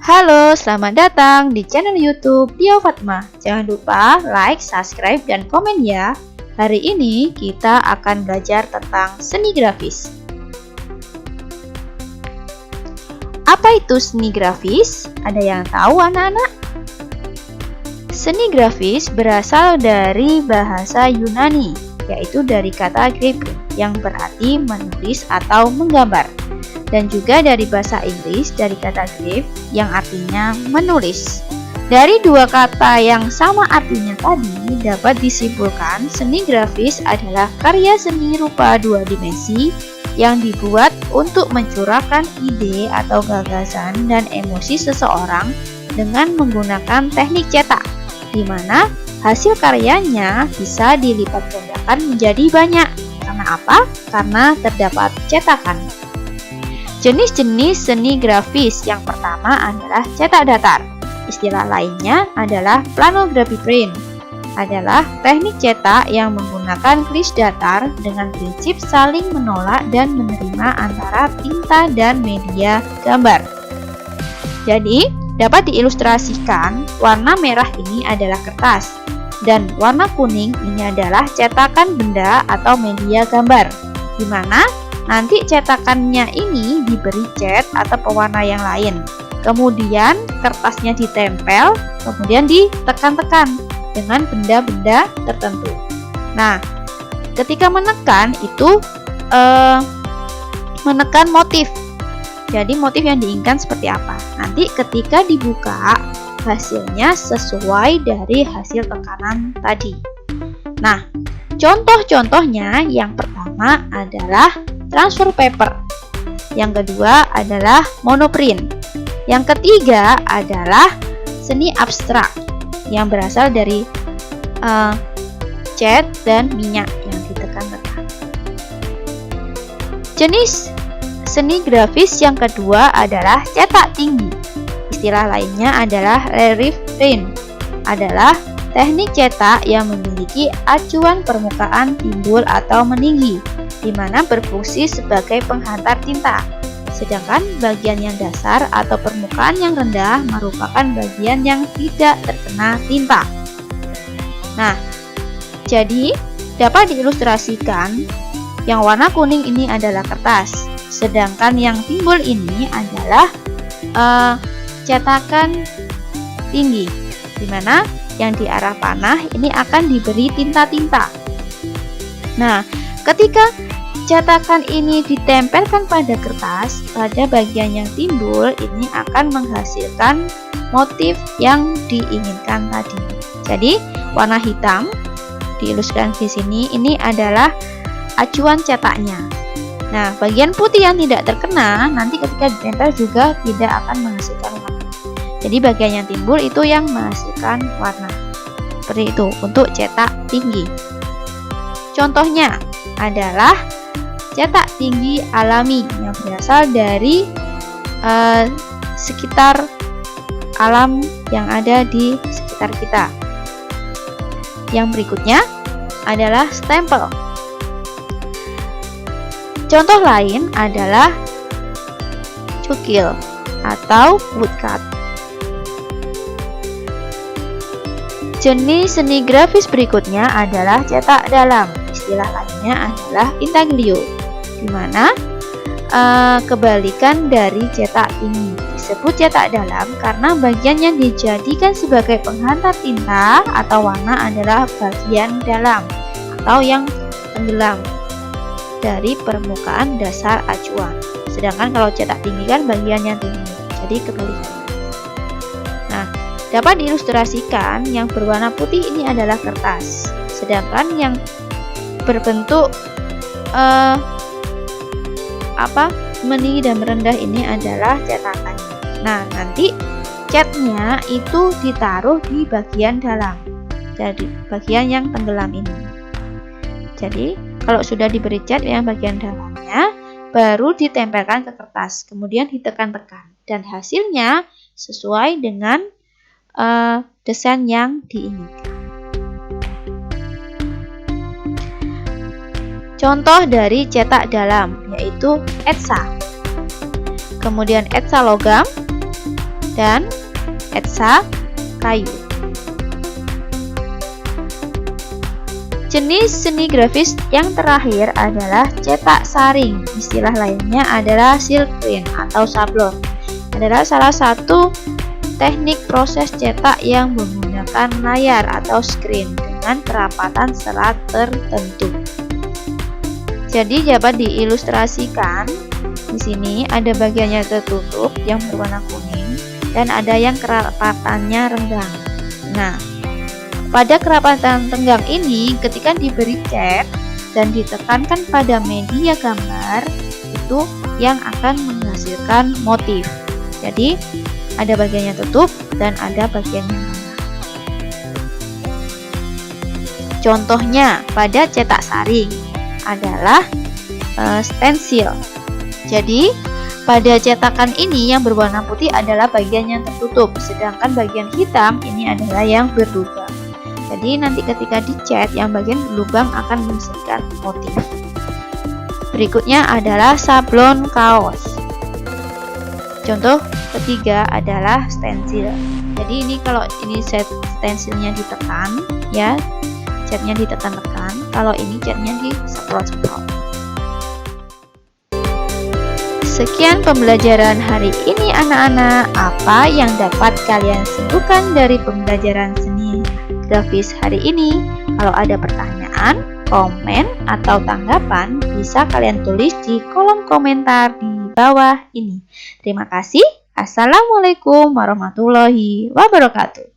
Halo, selamat datang di channel YouTube Tia Fatma. Jangan lupa like, subscribe, dan komen ya. Hari ini kita akan belajar tentang seni grafis. Apa itu seni grafis? Ada yang tahu anak-anak? Seni grafis berasal dari bahasa Yunani, yaitu dari kata graphe yang berarti menulis atau menggambar. Dan juga dari bahasa Inggris dari kata graph yang artinya menulis. Dari dua kata yang sama artinya tadi dapat disimpulkan seni grafis adalah karya seni rupa dua dimensi yang dibuat untuk mencurahkan ide atau gagasan dan emosi seseorang dengan menggunakan teknik cetak, di mana hasil karyanya bisa dilipat gandakan menjadi banyak. Karena apa? Karena terdapat cetakan. Jenis-jenis seni grafis yang pertama adalah cetak datar. Istilah lainnya adalah planografi print. Adalah teknik cetak yang menggunakan kris datar dengan prinsip saling menolak dan menerima antara tinta dan media gambar. Jadi, dapat diilustrasikan warna merah ini adalah kertas dan warna kuning ini adalah cetakan benda atau media gambar, di mana nanti cetakannya ini diberi cat atau pewarna yang lain. Kemudian kertasnya ditempel, kemudian ditekan-tekan dengan benda-benda tertentu. Nah, ketika menekan itu menekan motif. Jadi motif yang diinginkan seperti apa? Nanti ketika dibuka hasilnya sesuai dari hasil tekanan tadi. Nah, contoh-contohnya yang pertama adalah transfer paper. Yang kedua adalah monoprint. Yang ketiga adalah seni abstrak yang berasal dari cat dan minyak yang ditekan-tekan. Jenis seni grafis yang kedua adalah cetak tinggi. Istilah lainnya adalah relief print. Adalah teknik cetak yang memiliki acuan permukaan timbul atau meninggi, di mana berfungsi sebagai penghantar tinta. Sedangkan bagian yang dasar atau permukaan yang rendah merupakan bagian yang tidak terkena tinta. Nah, jadi dapat diilustrasikan yang warna kuning ini adalah kertas, sedangkan yang timbul ini adalah cetakan tinggi, di mana yang di arah panah ini akan diberi tinta-tinta. Nah, ketika cetakan ini ditempelkan pada kertas, pada bagian yang timbul ini akan menghasilkan motif yang diinginkan tadi. Jadi, warna hitam diilustrasikan di sini ini adalah acuan cetaknya. Nah, bagian putih yang tidak terkena nanti ketika ditempel juga tidak akan menghasilkan warna. Jadi, bagian yang timbul itu yang menghasilkan warna. Seperti itu untuk cetak tinggi. Contohnya adalah cetak tinggi alami yang berasal dari sekitar alam yang ada di sekitar kita. Yang berikutnya adalah stempel. Contoh lain adalah cukil atau woodcut. Jenis seni grafis berikutnya adalah cetak dalam. Istilah lainnya adalah intaglio, di mana kebalikan dari cetak tinggi. Disebut cetak dalam karena bagian yang dijadikan sebagai penghantar tinta atau warna adalah bagian dalam atau yang tenggelam dari permukaan dasar acuan. Sedangkan kalau cetak tinggi kan bagian yang tinggi, jadi kebalikannya. Nah, dapat diilustrasikan yang berwarna putih ini adalah kertas, sedangkan yang berbentuk meninggi dan merendah ini adalah cetakannya. Nah, nanti catnya itu ditaruh di bagian dalam, jadi bagian yang tenggelam ini. Jadi kalau sudah diberi cat yang bagian dalamnya, baru ditempelkan ke kertas, kemudian ditekan-tekan dan hasilnya sesuai dengan desain yang diinginkan. Contoh dari cetak dalam yaitu etsa. Kemudian etsa logam dan etsa kayu. Jenis seni grafis yang terakhir adalah cetak saring. Istilah lainnya adalah silk screen atau sablon. Adalah salah satu teknik proses cetak yang menggunakan layar atau screen dengan kerapatan serat tertentu. Jadi dapat diilustrasikan. Di sini ada bagiannya tertutup yang berwarna kuning dan ada yang kerapatannya renggang. Nah, pada kerapatan renggang ini ketika diberi cat dan ditekankan pada media gambar, itu yang akan menghasilkan motif. Jadi ada bagiannya tutup dan ada bagiannya renggang. Contohnya pada cetak saring adalah stensil. Jadi pada cetakan ini yang berwarna putih adalah bagian yang tertutup, sedangkan bagian hitam ini adalah yang berlubang. Jadi nanti ketika dicat yang bagian berlubang akan menghasilkan motif. Berikutnya adalah sablon kaos. Contoh ketiga adalah stensil. Jadi ini kalau ini stensilnya ditekan, ya catnya ditekan-tekan. Kalau ini catnya disemprot-semprot. Sekian pembelajaran hari ini anak-anak. Apa yang dapat kalian simpulkan dari pembelajaran seni grafis hari ini? Kalau ada pertanyaan, komen, atau tanggapan, bisa kalian tulis di kolom komentar di bawah ini. Terima kasih. Assalamualaikum warahmatullahi wabarakatuh.